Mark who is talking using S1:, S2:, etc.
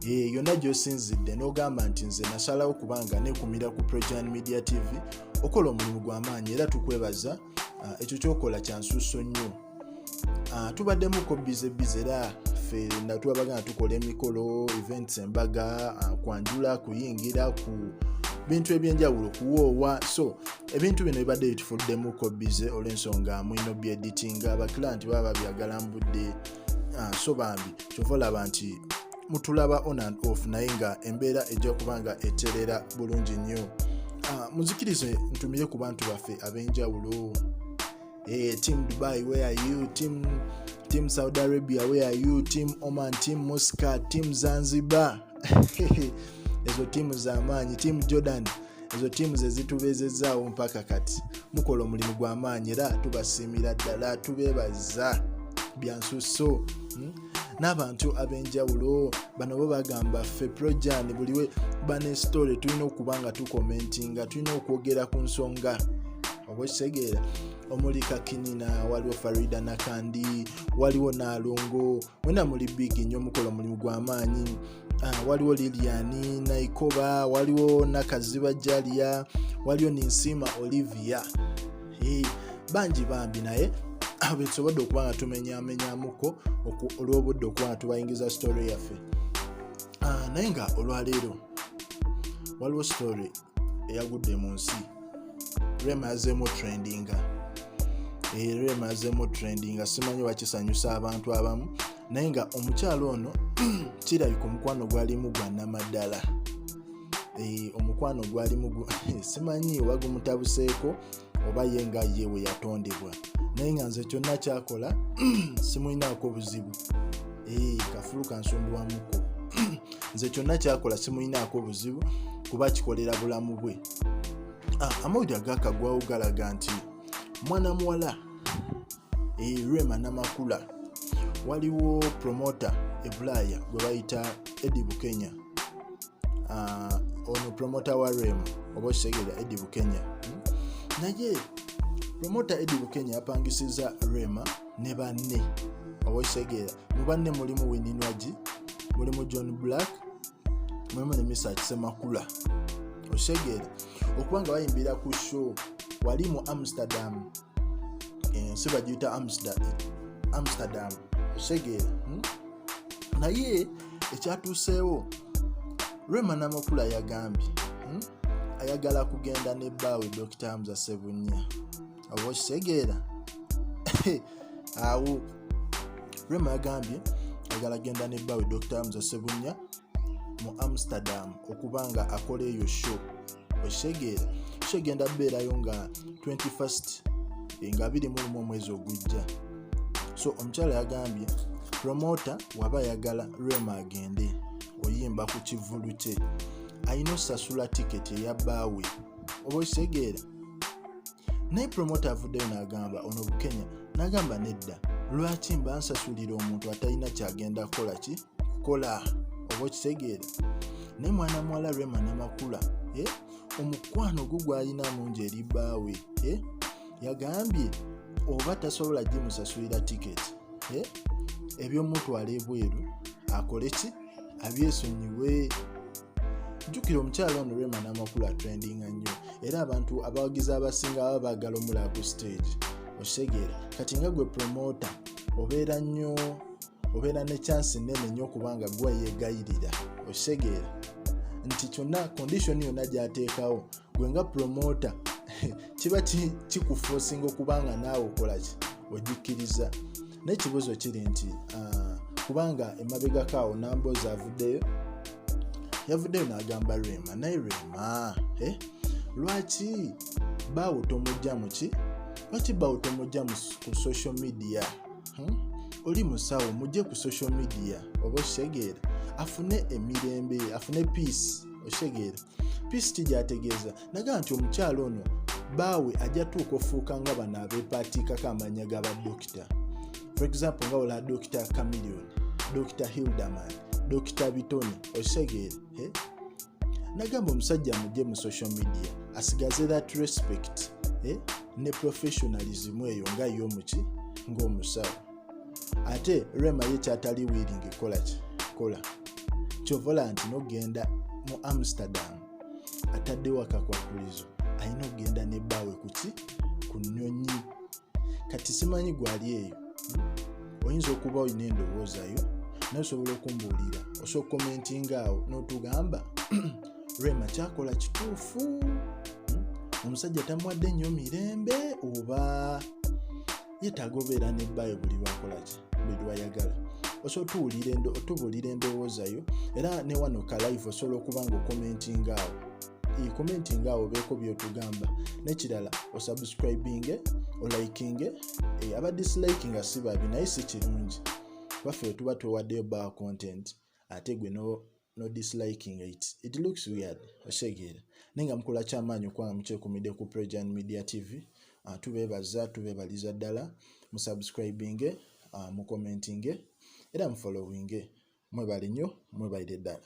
S1: yonna gy'osinzidde n'ogamba nti nze nasalawo kubanga neekumira ku Projan Media TV, okola omulimu gw'amaanyi era tukwebaza. Ekyo kyokola kya nsusso nnyo. Tubaddemuko bize era ffe natwabagana tukola emikolo, events, embaga, kwanjula, kuyingira ku bintu ebyenjawulo, kuwoowa. So ebintu bino bibadde bitufuddemuko bize olw'ensonga mwino byediting, abakilanti baba babyagala mbudde. So bambi kyova olaba nti mutulaba on and off, naye nga embeera ejja kubanga eterera bulungi nnyo. Muzikirize ntumire ku bantu baffe ab'enjawulo. Team Dubai, where are you? Team Saudi Arabia, where are you? Team Oman, Team Muscat, Team Zanzibar. Ezo team z'amaanyi, Team Jordan, ezo team zezitubeezezaawo mpaka kati. Mukola omulimu gw'amaanyi era tubasiimira ddala, tubeebaza bya nsusso. N'abantu ab'enjawulo bano bo bagamba ffe Projan buliwe bane story tulina okubanga tukomentinga, tulina okwogera ku nsonga. Obwekisegeera omuli Kakinina, waliwo Farida Nakandi, waliwo Nalongo, mwena muli big nnyo mukola omulimu gw'amaanyi. Waliwo Liliani Naikoba, waliwo Nakaziba Jalia, waliwo Ninsima Olivia. Bangi bambi naye abesobodde okubanga tumenyamenyamuko olw'obudde okubanga tubayingiza story yaffe. Naye nga olwaleero waliwo story eyagudde mu nsi. Rema yazemu trendinga. Simanyi wakisanyusa abantu abamu, naye nga omukyalo ono kirabika omukwano gwalimu gwa Namaddala. Omukwano gwalimu simanyi oba gumutabuseeko oba ye nga ye we yatondebwa, naye nga nze kyonna kyakola simulinaako buzibu. Kafulu kansumbuwamuko. Nze kyonna kyakola simulinaako buzibu kuba kikolera bulamu bwe. Amawulire agakagwawo galaga nti mwana muwala Rema Namakula, waliwo promoter Ebulaya gwe bayita Eddie Bukenya. Ono promoter wa Rema oba okitegeera Eddie Bukenya. Naye promoter Eddie Bukenya yapangisiza Rema ne banne oba okitegeera. Mu banne mulimu Wininwaji, mulimu John Black, mulimu ne Mr. Kisemakula. Okitegeera okubanga bayimbira ku show wali mu Amsterdam. Si bagiyita Amsterdam. Okitegeera. Naye ekyatuuseewo Rema Namakula yagambye ayagala kugenda ne bbaawe Dr. Hamza Ssebunya. Oba okitegeera. Awo Rema yagambye ayagala kugenda ne bbaawe Dr. Hamza Ssebunya mu Amsterdam okubanga akola eyo show. Okitegeera. Kigenda beerayo nga 21st nga 21 omwezi ogujja. So omukyala yagambye promoter waba yagala Rema agende oyimba ku kivulu kye, ayina osasula tiketi eya bbaawe. Oba okitegeera. Naye promoter avuddeyo n'agamba ono Bukenya, n'agamba nedda, lwaki mba nsasulira omuntu atalina kyagenda kukola. Oba okitegeera. Naye mwana muwala Rema Namakula omukwano gwo gwalina mungi eri bbaawe. Yagambye oba tasobola gimusasulira tiketi, ebyomutwala ebweru akole ki, abyesonyiwe. Jjukira omukyalo ono Rema Namakula trendinga nnyo era abantu abawagizi abasinga baba baagala omulaba ku stage. Okitegeera. Kati nga gwe promoter obeera ne chance nnene nnyo kubanga gwe yeegayirira. Okitegeera nti kyonna condition yonna gy'ateekawo gwe nga promoter kiba kikuforcinga okubanga naawe okola ki, ogikkiriza. N'ekibuuzo kiri nti kubanga emabegako awo Nambozi yavuddeyo n'agamba Rema, naye Rema lwaki baawo tomujja lwaki baawo tomujja ku social media? Oli musawo mujje ku social media. Oba okitegeera. Afune emirembe, afune peace. Okitegeera. Peace kijjategeeza naga nti omukyalo ono baawe ajja tuuka ofuuka nga bano abeepaatikako amanya ga badokita. For example nga ola Dr. Chameleone, Dr. Hildaman, Dr. Bitoni. Okitegeera. Nagamba omusajja mujje mu social media asigaze that respect ne professionalism eyo nga y'omuki ng'omusawo. Ate Rema ye kyatali willing kola kyovola nti nogenda mu Amsterdam ataddewo akakwakulizo alina okgenda nebbaawe ku nnyonyi. Kati simanyi gwali eyo oyinza okuba olina endowoozayo naye osobola okumbuulira, osobola komentinga awo n'otugamba Rema kyakola kituufu, omusajja tamuwadde nnyo mirembe oba yeetaaga obeera nebbaawe buli lwakolaki buli lwayagala. Osobola otubuulira endowoozayo era ne wano ka live osobola okuba nga okomentinga awo. Commentinga awo beeko byotugamba, nekirala osubscribinge olikinge. Aba dislikinga si babi naye si kirungi, baffe tuba tuwaddeyo bbaawa content ate gwe no disliking it looks weird oshegeera. Naye nga mukola kyamaanyi okuba mukyekuumidde ku Prejan Media TV. Tubeebaliza ddala mu subscribinge, mu commentinge era mu followinge. Mwebale nnyo, mwebalire ddala.